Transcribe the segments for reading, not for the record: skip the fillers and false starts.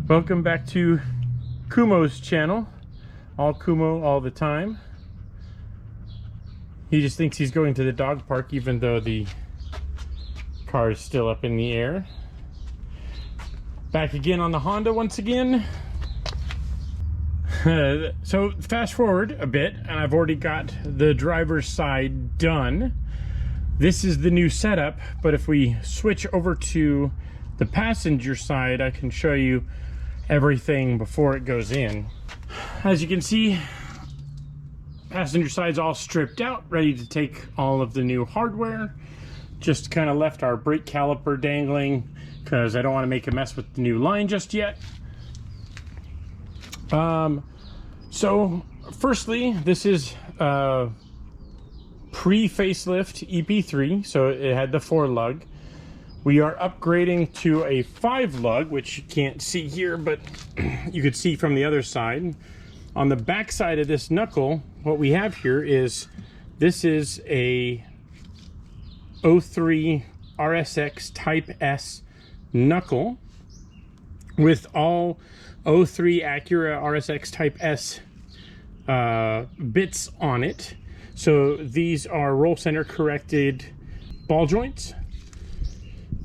Welcome back to Kumo's channel. All Kumo all the time. He just thinks he's going to the dog park even though the car is still up in the air. Back again on the Honda once again. So fast forward a bit and I've already got the driver's side done. This is the new setup, but if we switch over to the passenger side, I can show you everything before it goes in. As you can see, passenger side's all stripped out, ready to take all of the new hardware. Just kind of left our brake caliper dangling because I don't want to make a mess with the new line just yet. So firstly, this is pre-facelift EP3, so it had the 4-lug. We are upgrading to a 5-lug, which you can't see here, but you could see from the other side. On the back side of this knuckle, what we have here is, this is a 03 RSX Type S knuckle with all 03 Acura RSX Type S bits on it. So these are roll center corrected ball joints.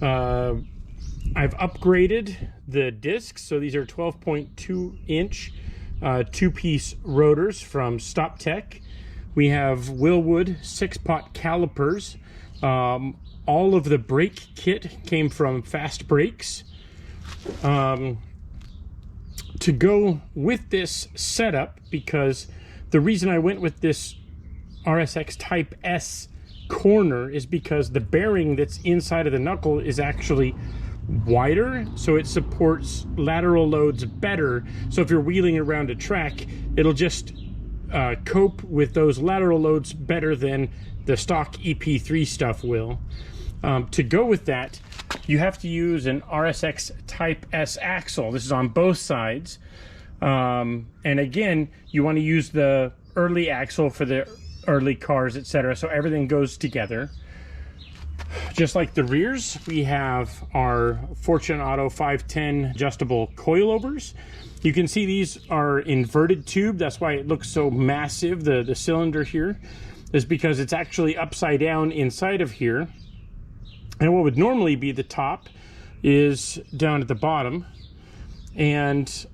I've upgraded the discs, so these are 12.2 inch 2-piece rotors from Stop Tech. We have Willwood 6-pot calipers. All of the brake kit came from Fast Brakes. To go with this setup, because the reason I went with this RSX Type S corner is because the bearing that's inside of the knuckle is actually wider, so it supports lateral loads better. So if you're wheeling around a track, it'll just cope with those lateral loads better than the stock EP3 stuff will. To go with that, you have to use an RSX Type S axle. This is on both sides. And again, you want to use the early axle for the early cars, etc. So everything goes together. Just like the rears, we have our Fortune Auto 510 adjustable coilovers. You can see these are inverted tube. That's why it looks so massive. The cylinder here is because it's actually upside down inside of here. And what would normally be the top is down at the bottom. And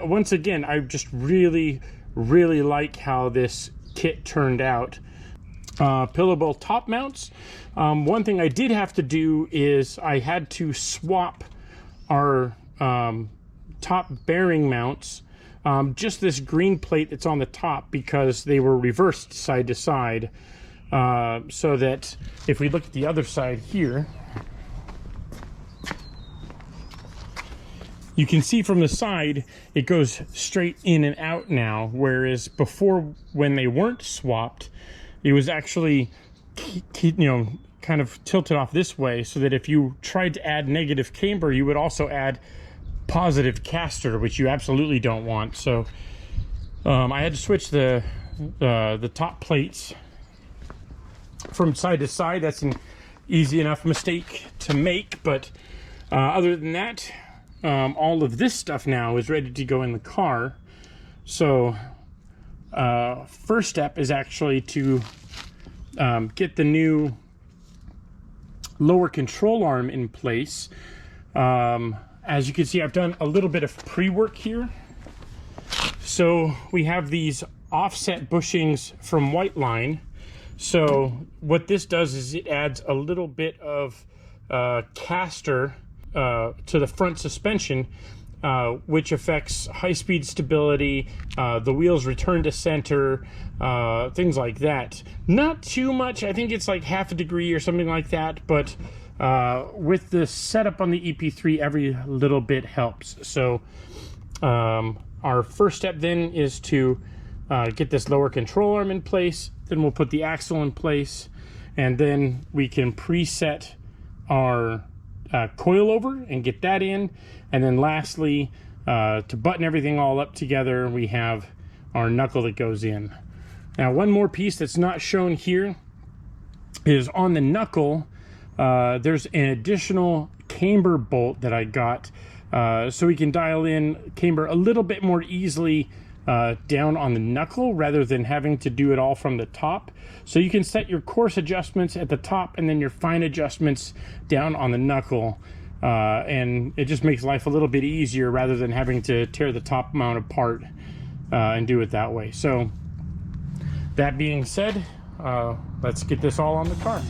once again, I just really like how this kit turned out. Pillowable top mounts. One thing I did have to do is I had to swap our top bearing mounts, just this green plate that's on the top, because they were reversed side to side, so that if we look at the other side here, you can see from the side it goes straight in and out now, whereas before, when they weren't swapped, it was actually, kind of tilted off this way, so that if you tried to add negative camber, you would also add positive caster, which you absolutely don't want. So I had to switch the top plates from side to side. That's an easy enough mistake to make, but other than that, all of this stuff now is ready to go in the car. So first step is actually to get the new lower control arm in place. As you can see, I've done a little bit of pre-work here. So we have these offset bushings from Whiteline. So what this does is it adds a little bit of caster to the front suspension, which affects high-speed stability, the wheels return to center, things like that. Not too much. I think it's like half a degree or something like that, but with the setup on the EP3, every little bit helps. So our first step then is to get this lower control arm in place. Then we'll put the axle in place, and then we can preset our coilover and get that in. And then lastly, to button everything all up together, we have our knuckle that goes in. Now, one more piece that's not shown here is on the knuckle. There's an additional camber bolt that I got so we can dial in camber a little bit more easily down on the knuckle rather than having to do it all from the top. So you can set your coarse adjustments at the top and then your fine adjustments down on the knuckle, and it just makes life a little bit easier rather than having to tear the top mount apart and do it that way. So that being said, let's get this all on the car.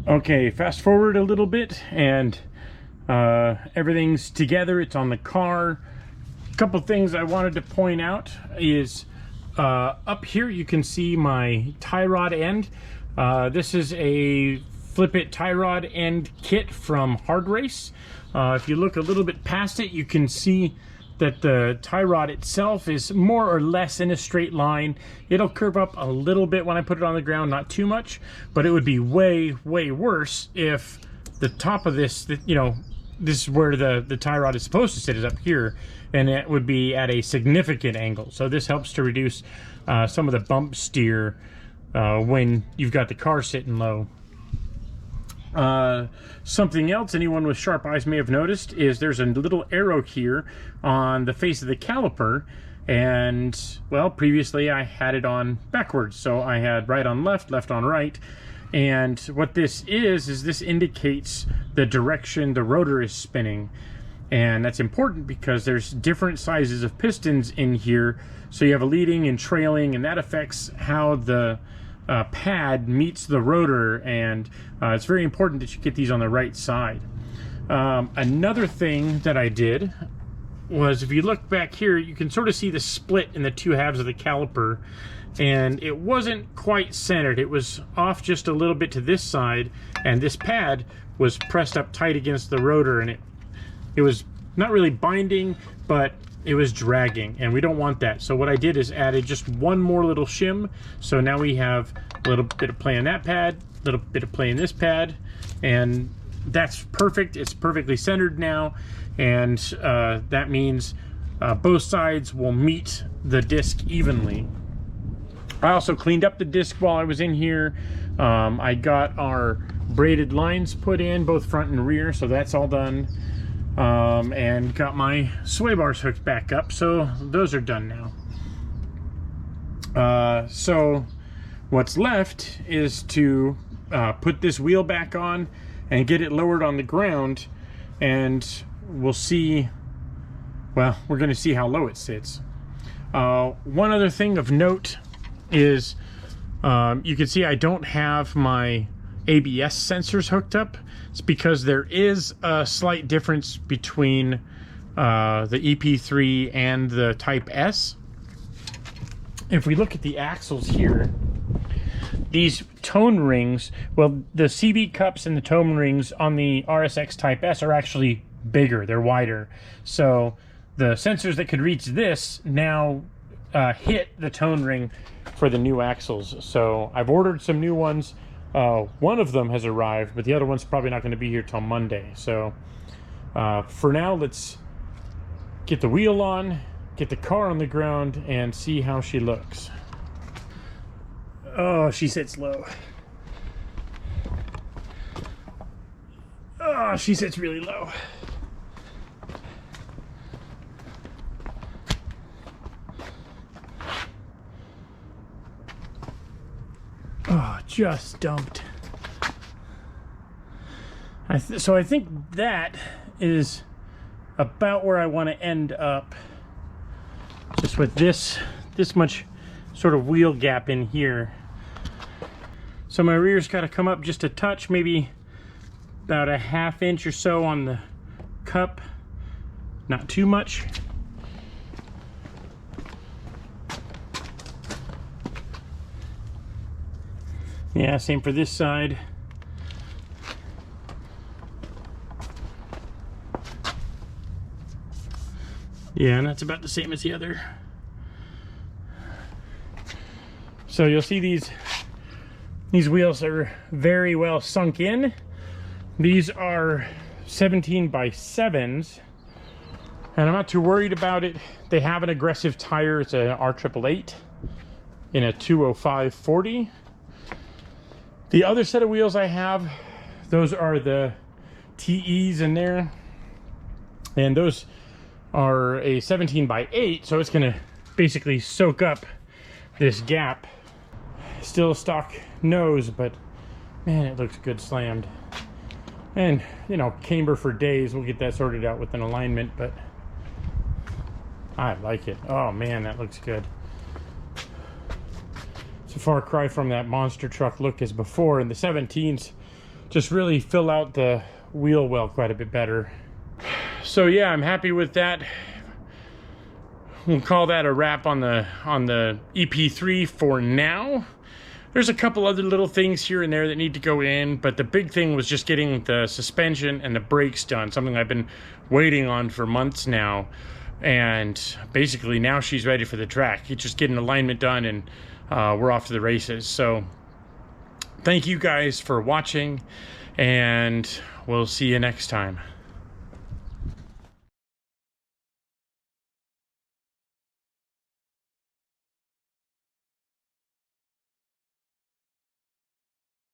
Okay, fast forward a little bit and everything's together. It's on the car. A couple things I wanted to point out is up here you can see my tie rod end. This is a flip it tie rod end kit from Hard Race. If you look a little bit past it, you can see that the tie rod itself is more or less in a straight line. It'll curve up a little bit when I put it on the ground, not too much, but it would be way worse if the top of this, you know, this is where the tie rod is supposed to sit, is up here, and it would be at a significant angle. So this helps to reduce some of the bump steer when you've got the car sitting low. Something else anyone with sharp eyes may have noticed is there's a little arrow here on the face of the caliper, and well, previously I had it on backwards, so I had right on left, left on right, and what this is this indicates the direction the rotor is spinning. And that's important because there's different sizes of pistons in here, so you have a leading and trailing, and that affects how the pad meets the rotor, and it's very important that you get these on the right side. Another thing that I did was, if you look back here, you can sort of see the split in the two halves of the caliper, and it wasn't quite centered. It was off just a little bit to this side, and this pad was pressed up tight against the rotor, and it was not really binding, but it was dragging, and we don't want that. So what I did is added just one more little shim. So now we have a little bit of play on that pad, a little bit of play in this pad, and that's perfect. It's perfectly centered now, and that means both sides will meet the disc evenly. I also cleaned up the disc while I was in here. I got our braided lines put in, both front and rear, so that's all done. And got my sway bars hooked back up, so those are done now. So What's left is to put this wheel back on and get it lowered on the ground, and we'll see, well, we're going to see how low it sits. One other thing of note is you can see I don't have my ABS sensors hooked up. It's because there is a slight difference between the EP3 and the Type S. If we look at the axles here, these tone rings, well, the CV cups and the tone rings on the RSX Type S are actually bigger, they're wider. So the sensors that could reach this now hit the tone ring for the new axles. So I've ordered some new ones. One of them has arrived, but the other one's probably not going to be here till Monday. So for now, let's get the wheel on, get the car on the ground, and see how she looks. Oh, she sits low. Oh, she sits really low. Oh, just dumped. So I think that is about where I want to end up. Just with this much sort of wheel gap in here. So my rear's got to come up just a touch, maybe about a ½ inch or so on the cup. Not too much. Yeah, same for this side. Yeah, and that's about the same as the other. So you'll see these wheels are very well sunk in. These are 17x7s, and I'm not too worried about it. They have an aggressive tire. It's an R888 in a 205/40. The other set of wheels I have, those are the TEs in there, and those are a 17x8, so it's gonna basically soak up this gap. Still a stock nose, but man, it looks good slammed. And you know, camber for days. We'll get that sorted out with an alignment, but I like it. Oh man, that looks good. It's a far cry from that monster truck look as before, and the 17s just really fill out the wheel well quite a bit better. So yeah, I'm happy with that. We'll call that a wrap on the EP3 for now. There's a couple other little things here and there that need to go in, but the big thing was just getting the suspension and the brakes done, something I've been waiting on for months now. And basically now she's ready for the track. It's just getting alignment done, and we're off to the races. So thank you guys for watching, and we'll see you next time.